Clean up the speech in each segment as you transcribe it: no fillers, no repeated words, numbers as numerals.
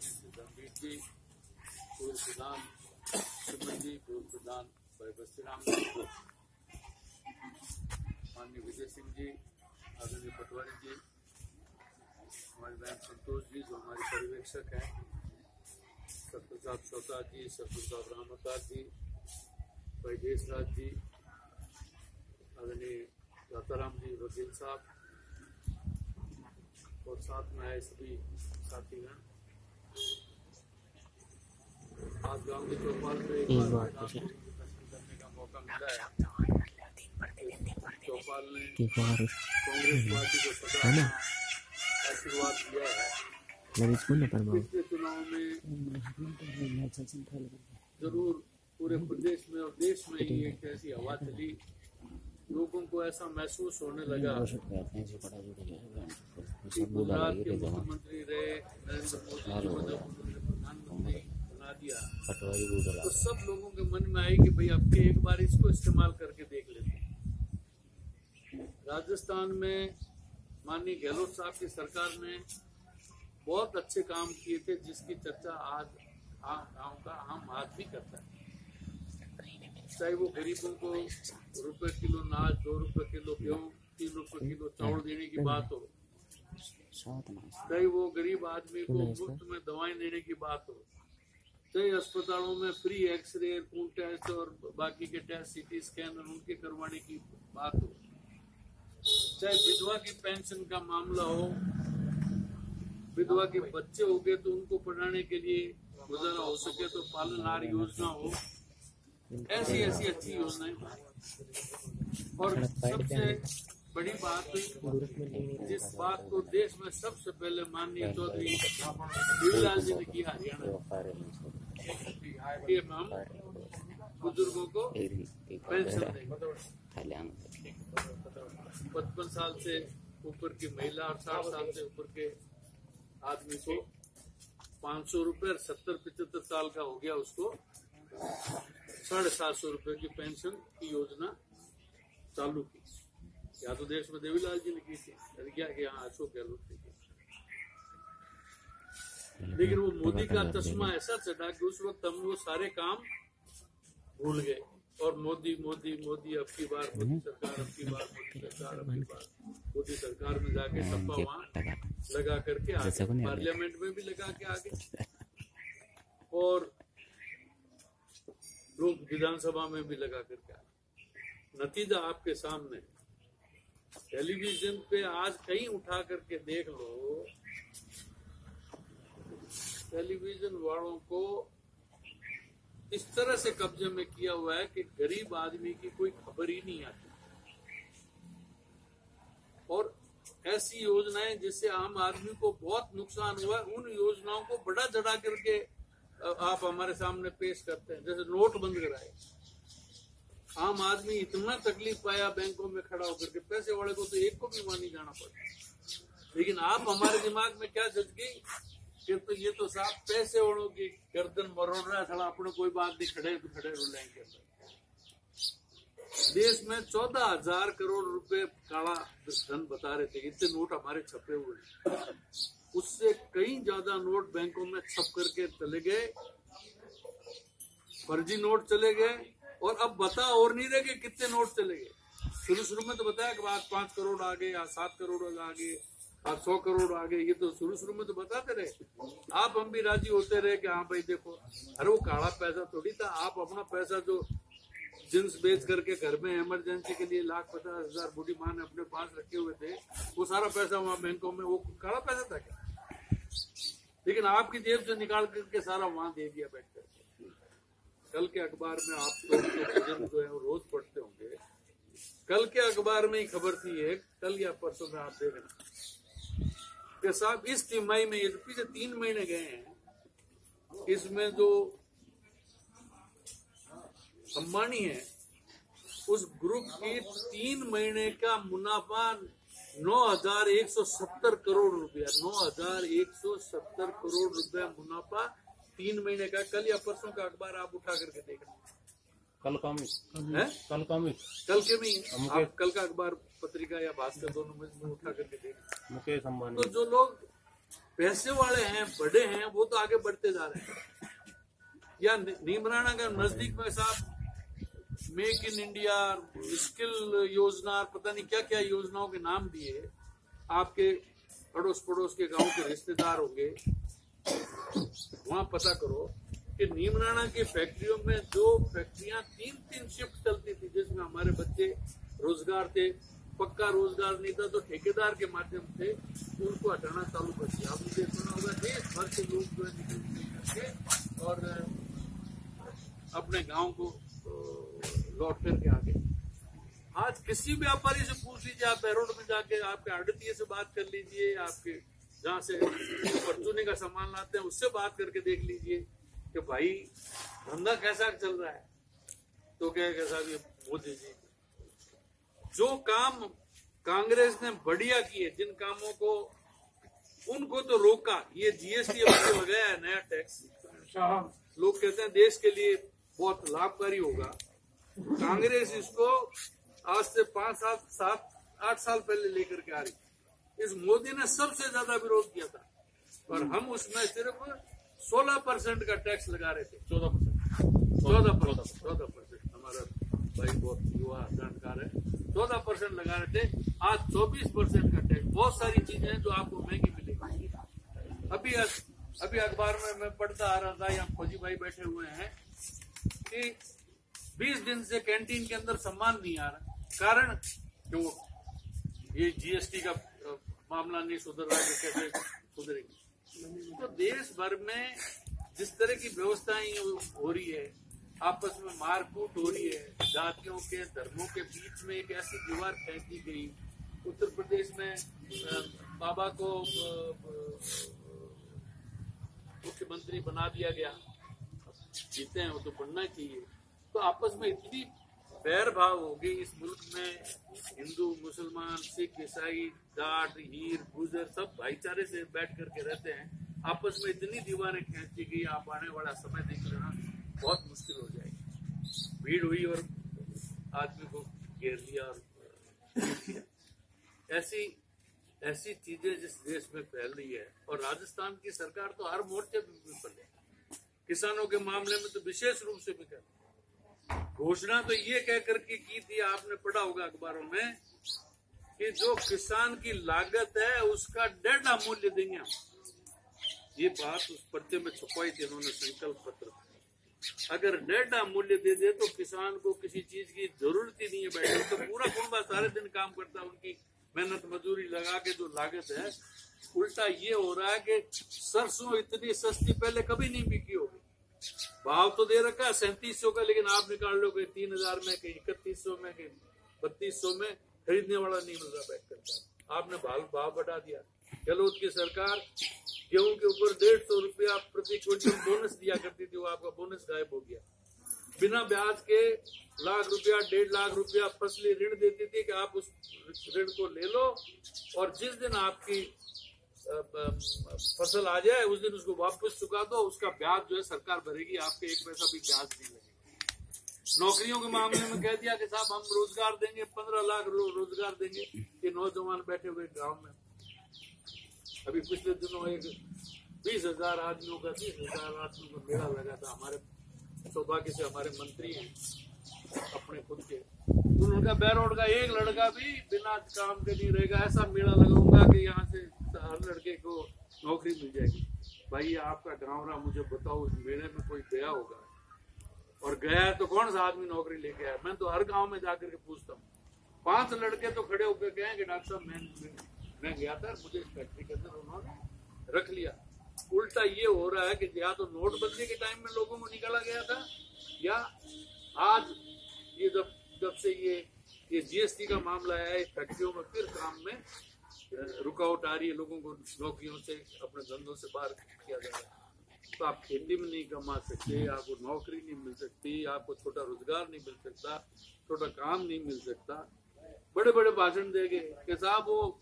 श्री धर्मवीर जी, पूर्व प्रधान सुमन जी, पूर्व प्रधान भाई बस्तीराम जी, माननीय विजय सिंह जी, आदरणीय पटवारी जी, हमारे बहन संतोष जी जो हमारे पर्यवेक्षक हैं, सरप्रताप चौथा जी, सरप्रताप रामवतार जी, भाई देशराज जी, आदरणीय राताराम जी वकील साहब और साथ में आए सभी साथीगण। आज गांव के चौपाल पे एक बार दर्शन करने का मौका मिला है। चौपाल ने कांग्रेस पार्टी को सदा आशीर्वाद दिया है। पिछले चुनाव में जरूर पूरे प्रदेश में और देश में ही एक ऐसी हवा चली, लोगों को ऐसा महसूस होने लगा कि गुजरात के मुख्यमंत्री रहे नरेंद्र मोदी जी को जब प्रधानमंत्री बना दिया तो सब लोगों के मन में आई कि भाई अब के एक बार इसको इस्तेमाल करके देख लेते हैं। राजस्थान में माननीय गहलोत साहब की सरकार ने बहुत अच्छे काम किए थे, जिसकी चर्चा आज गाँव का आम आदमी करता है। चाहे वो गरीबों को रुपए किलो अनाज, 2 रुपए किलो गेहूँ, 3 रुपए किलो चावल देने की बात हो, चाहे वो गरीब आदमी को मुफ्त में दवाएं देने की बात हो, चाहे अस्पतालों में फ्री एक्सरे, खून टेस्ट और बाकी के टेस्ट, सीटी स्कैन और उनके करवाने की बात हो, चाहे विधवा की पेंशन का मामला हो, विधवा के बच्चे हो गए तो उनको पढ़ाने के लिए गुजारा हो सके तो पालनहार योजना हो, ऐसी ऐसी अच्छी योजनाएं। और सबसे बड़ी बात जिस बात को देश में सबसे पहले माननीय चौधरी देवीलाल जी ने की, हरियाणा के हम बुजुर्गों को पेंशन देंगे। 55 साल से ऊपर की महिला और 60 साल से ऊपर के आदमी को 500 रुपए, 70-75 साल का हो गया उसको 750 रुपए की पेंशन की योजना चालू की। या तो देश में देवीलाल जी ने की थी, क्या कि यहाँ अशोक गहलोत ने की। लेकिन वो मोदी का चश्मा ऐसा चढ़ा कि उस वक्त हम वो सारे काम भूल गए और मोदी मोदी मोदी, अब की बार मोदी सरकार, अब की बार मोदी सरकार, अब की बार मोदी सरकार में जाके सपा वहाँ लगा करके आगे, पार्लियामेंट में भी लगा के आगे और लोग विधानसभा में भी लगा करके आगे। नतीजा आपके सामने, टेलीविजन पे आज कहीं उठा करके देख लो, टेलीविजन वालों को इस तरह से कब्जे में किया हुआ है कि गरीब आदमी की कोई खबर ही नहीं आती। और ऐसी योजनाएं जिससे आम आदमी को बहुत नुकसान हुआ है, उन योजनाओं को बड़ा चढ़ा करके आप हमारे सामने पेश करते हैं। जैसे नोट बंद कराए, आम आदमी इतना तकलीफ पाया बैंकों में खड़ा होकर के, पैसे वाले को तो एक को भी वहां नहीं जाना पड़ा। लेकिन आप हमारे दिमाग में क्या जज गई कि तो ये तो साफ पैसे वालों की गर्दन मरोड़ रहा था, अपने कोई बात नहीं, खड़े रुलाएंगे। देश में 14,000 करोड़ रुपए काला धन बता रहे थे, इतने नोट हमारे छपे हुए हैं। उससे कई ज्यादा नोट बैंकों में छप करके चले गए, फर्जी नोट चले गए। और अब बता और नहीं रहे कि कितने नोट चले गए। शुरू में तो बताया कि आज 5 करोड़ आ गए, आज 7 करोड़ आ गए, आज 100 करोड़ आ गए, ये तो शुरू में तो बताते रहे। आप हम भी राजी होते रहे कि हाँ भाई देखो, अरे वो काला पैसा थोड़ी था। आप अपना पैसा जो जींस बेच करके घर में इमरजेंसी के लिए 1,50,000 बूढ़ी माँ ने अपने पास रखे हुए थे, वो सारा पैसा वहाँ बैंकों में, वो काला पैसा था क्या? लेकिन आपकी जेब से निकाल करके सारा वहां दे दिया बैठ कर। कल के अखबार में आप तो जो है वो रोज पढ़ते होंगे, कल के अखबार में ही खबर थी एक, कल या परसों में आप देख रहे कि साहब इस तिमाही में, ये पीछे 3 महीने गए हैं, इसमें जो अंबानी है उस ग्रुप की 3 महीने का मुनाफा 9,170 करोड़ रुपया, 9,170 करोड़ रुपया मुनाफा 3 महीने का। कल या परसों का अखबार आप उठा करके देखना, कल के भी आप कल का अखबार पत्रिका या भास्कर दोनों में उठा करके देखना। मुकेश अंबानी तो जो लोग पैसे वाले हैं, बड़े हैं, वो तो आगे बढ़ते जा रहे हैं। या नीमराना के नजदीक में साहब मेक इन इंडिया, स्किल योजना, पता नहीं क्या क्या योजनाओं के नाम दिए। आपके अड़ोस पड़ोस के गांव के रिश्तेदार होंगे, वहां पता करो कि नीमराना की फैक्ट्रियों में जो फैक्ट्रियां 3-3 शिफ्ट चलती थी, जिसमें हमारे बच्चे रोजगार थे, पक्का रोजगार नहीं था तो ठेकेदार के माध्यम से उनको हटाना चालू कर दिया। आपने ये सुना होगा, देश भर के लोग जो है निकल करके और अपने गांव को लौट करके आ गए। आज किसी व्यापारी से पूछ लीजिए, आप बैरोड में जाके आपके आड़तिये से बात कर लीजिए, आपके जहाँ से परचूने का सामान लाते हैं उससे बात करके देख लीजिए कि भाई धंधा कैसा चल रहा है। तो क्या साहब ये मोदी जी जो काम कांग्रेस ने बढ़िया किए, जिन कामों को उनको तो रोका, ये जीएसटी लगाया है नया टैक्स, लोग कहते हैं देश के लिए बहुत लाभकारी होगा। कांग्रेस इसको आज से 5-7-8 साल पहले लेकर के आ रही। इस मोदी ने सबसे ज्यादा विरोध किया था और हम उसमें सिर्फ 16% का टैक्स लगा रहे थे। 14%। हमारा भाई बहुत युवा जानकार है, 14% लगा रहे थे, आज 24% का टैक्स। बहुत सारी चीजें हैं जो आपको महंगी मिलेगी। अभी अखबार में मैं पढ़ता आ रहा था, यहाँ फौजी भाई बैठे हुए हैं कि 20 दिन से कैंटीन के अंदर सामान नहीं आ रहा। कारण क्यों? ये जीएसटी का मामला नहीं सुधर रहा है, कैसे सुधरेगी? तो देश भर में जिस तरह की व्यवस्थाएं हो रही है, आपस में मारकूट हो रही है, जातियों के धर्मों के बीच में एक ऐसी दीवार फेंकी गई। उत्तर प्रदेश में बाबा को मुख्यमंत्री बना दिया गया, जीते हैं वो तो बनना चाहिए। तो आपस में इतनी बैर भाव हो गई इस मुल्क में, हिंदू मुसलमान सिख ईसाई जाट हीर गुजर सब भाईचारे से बैठ करके रहते हैं, आपस में इतनी दीवारें खींची गई। आप आने वाला समय देख लेना, बहुत मुश्किल हो जाएगी। भीड़ हुई और आदमी को घेर लिया और ऐसी चीजें जिस देश में फैल रही है। और राजस्थान की सरकार तो हर मोर्चे पर विफल है, किसानों के मामले में तो विशेष रूप से विफल। घोषणा तो ये कह करके की थी, आपने पढ़ा होगा अखबारों में, कि जो किसान की लागत है उसका 1.5 मूल्य देंगे हम। ये बात उस पर्चे में छुपाई थी इन्होंने, संकल्प पत्र। अगर 1.5 मूल्य दे दे तो किसान को किसी चीज की जरूरत ही नहीं है बैठने तो पूरा कुंबा सारे दिन काम करता है, उनकी मेहनत मजदूरी लगा के जो लागत है। उल्टा ये हो रहा है कि सरसों इतनी सस्ती पहले कभी नहीं बिकी होगी। भाव तो दे रखा है 3700 का, लेकिन आप निकाल लो कहीं 3000 में, कहीं 3100 में, कहीं 3200 में, खरीदने वाला नहीं मिल रहा बैठ करता। आपने भाव बढ़ा दिया। गहलोत की सरकार गेहूं के ऊपर 150 रुपया प्रति क्विंटल बोनस दिया करती थी, वो आपका बोनस गायब हो गया। बिना ब्याज के लाख रुपया 1.5 लाख रुपया फसली ऋण देती थी कि आप उस ऋण को ले लो और जिस दिन आपकी फसल आ जाए उस दिन उसको वापस चुका दो, उसका ब्याज जो है सरकार भरेगी, आपके 1 पैसा भी ब्याज नहीं लगेगा। नौकरियों के मामले में कह दिया कि साहब हम रोजगार देंगे, 15 लाख रोजगार देंगे। ये नौजवान बैठे हुए गांव में, अभी पिछले दिनों एक 20,000 आदमियों का 30,000 आदमियों का मेला लगा था। हमारे सौभाग्य से हमारे मंत्री हैं अपने खुद के, उनका बैरोड का एक लड़का भी बिना काम के नहीं रहेगा। ऐसा मेला लगाऊंगा कि यहाँ से हर लड़के को नौकरी मिल जाएगी। भाई आपका गाँव रहा, मुझे बताओ उस मेले में कोई गया होगा? और गया है तो कौन सा आदमी नौकरी लेके आया? मैं तो हर गांव में जाकर के पूछता हूँ। 5 लड़के तो खड़े होकर गए कि डॉक्टर साहब मैं गया था, मुझे इस फैक्ट्री के अंदर उन्होंने रख लिया। उल्टा ये हो रहा है कि या तो नोटबंदी के टाइम में लोगों को निकाला गया था, या आज ये जब से ये जीएसटी का मामला आया है, फैक्ट्रियों में फिर काम में रुकावट आ रही है, लोगों को नौकरियों से अपने धंधों से बाहर किया जा रहा है। तो आप खेती में नहीं कमा सकते, आपको नौकरी नहीं मिल सकती, आपको छोटा रोजगार नहीं मिल सकता, छोटा काम नहीं मिल सकता। बड़े बड़े भाषण देंगे कि साहब वो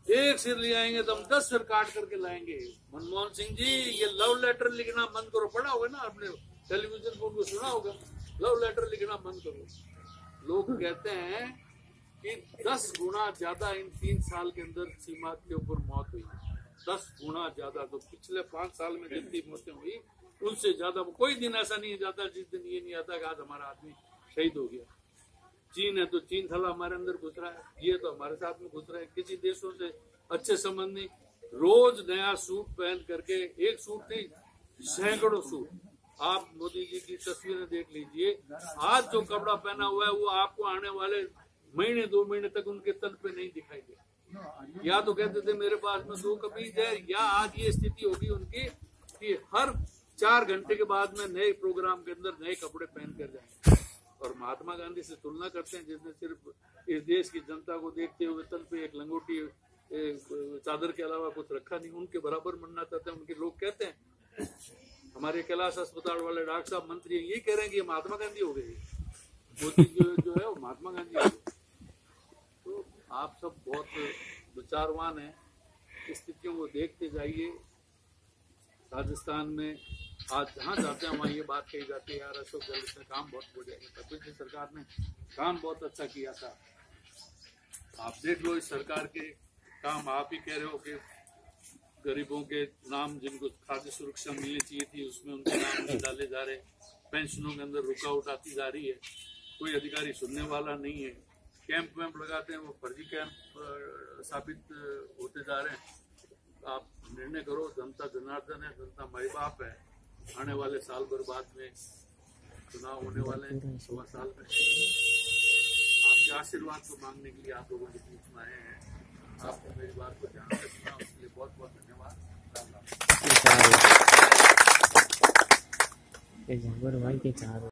एक सिर ले आएंगे तो हम 10 सिर काट करके लाएंगे। मनमोहन सिंह जी ये लव लेटर लिखना बंद करो, पढ़ा होगा ना आपने, टेलीविजन पर सुना होगा, लव लेटर लिखना बंद करो। लोग कहते हैं कि 10 गुना ज्यादा इन 3 साल के अंदर सीमा के ऊपर मौत हुई, 10 गुना ज्यादा। तो पिछले 5 साल में जितनी मौतें हुई उनसे ज्यादा। कोई दिन ऐसा नहीं जाता जिस दिन ये नहीं आता कि आज हमारा आदमी शहीद हो गया। चीन है तो चीन थला हमारे अंदर घुस रहा है, ये तो हमारे साथ में घुस रहा है। किसी देशों से अच्छे संबंध नहीं, रोज नया सूट पहन करके, एक सूट नहीं सैकड़ों सूट। आप मोदी जी की तस्वीरें देख लीजिए, आज जो कपड़ा पहना हुआ है वो आपको आने वाले महीने 2 महीने तक उनके तन पे नहीं दिखाई दे। या तो कहते थे मेरे पास में 2 कमीज है, या आज ये स्थिति होगी उनकी कि हर 4 घंटे के बाद में नए प्रोग्राम के अंदर नए कपड़े पहन कर जाएंगे। और महात्मा गांधी से तुलना करते हैं जिसने सिर्फ इस देश की जनता को देखते हुए तन पे एक लंगोटी चादर के अलावा कुछ रखा नहीं, उनके बराबर बनना चाहते हैं। उनके लोग कहते हैं, हमारे कैलाश अस्पताल वाले डॉक्टर साहब मंत्री यही कह रहे हैं कि ये महात्मा गांधी हो गए, मोदी जो है वो महात्मा गांधी हो गए। तो आप सब बहुत विचारवान हैं, स्थितियों को देखते जाइए। राजस्थान में आज जहाँ जाते हैं वहाँ ये बात कही जाती है, यार अशोक गहलोत ने काम बहुत बढ़िया किया, पिछली सरकार ने काम बहुत अच्छा किया था। आप देख लो इस सरकार के काम, आप ही कह रहे हो कि गरीबों के नाम जिनको खाद्य सुरक्षा मिलनी चाहिए थी उसमें उनके नाम नहीं डाले जा रहे, पेंशनों के अंदर रुकावट आती जा रही है, कोई अधिकारी सुनने वाला नहीं है। कैंप वैम्प लगाते हैं वो फर्जी कैंप साबित होते जा रहे हैं। आप निर्णय करो, जनता जनार्दन है, जनता माई बाप है। आने वाले साल भर बाद में चुनाव होने वाले हैं, 1.25 साल में। आपके आशीर्वाद को मांगने के लिए आप लोगों के बीच में आए हैं। आपने मेरी बात को ध्यान से सुना, उसके लिए बहुत बहुत धन्यवाद।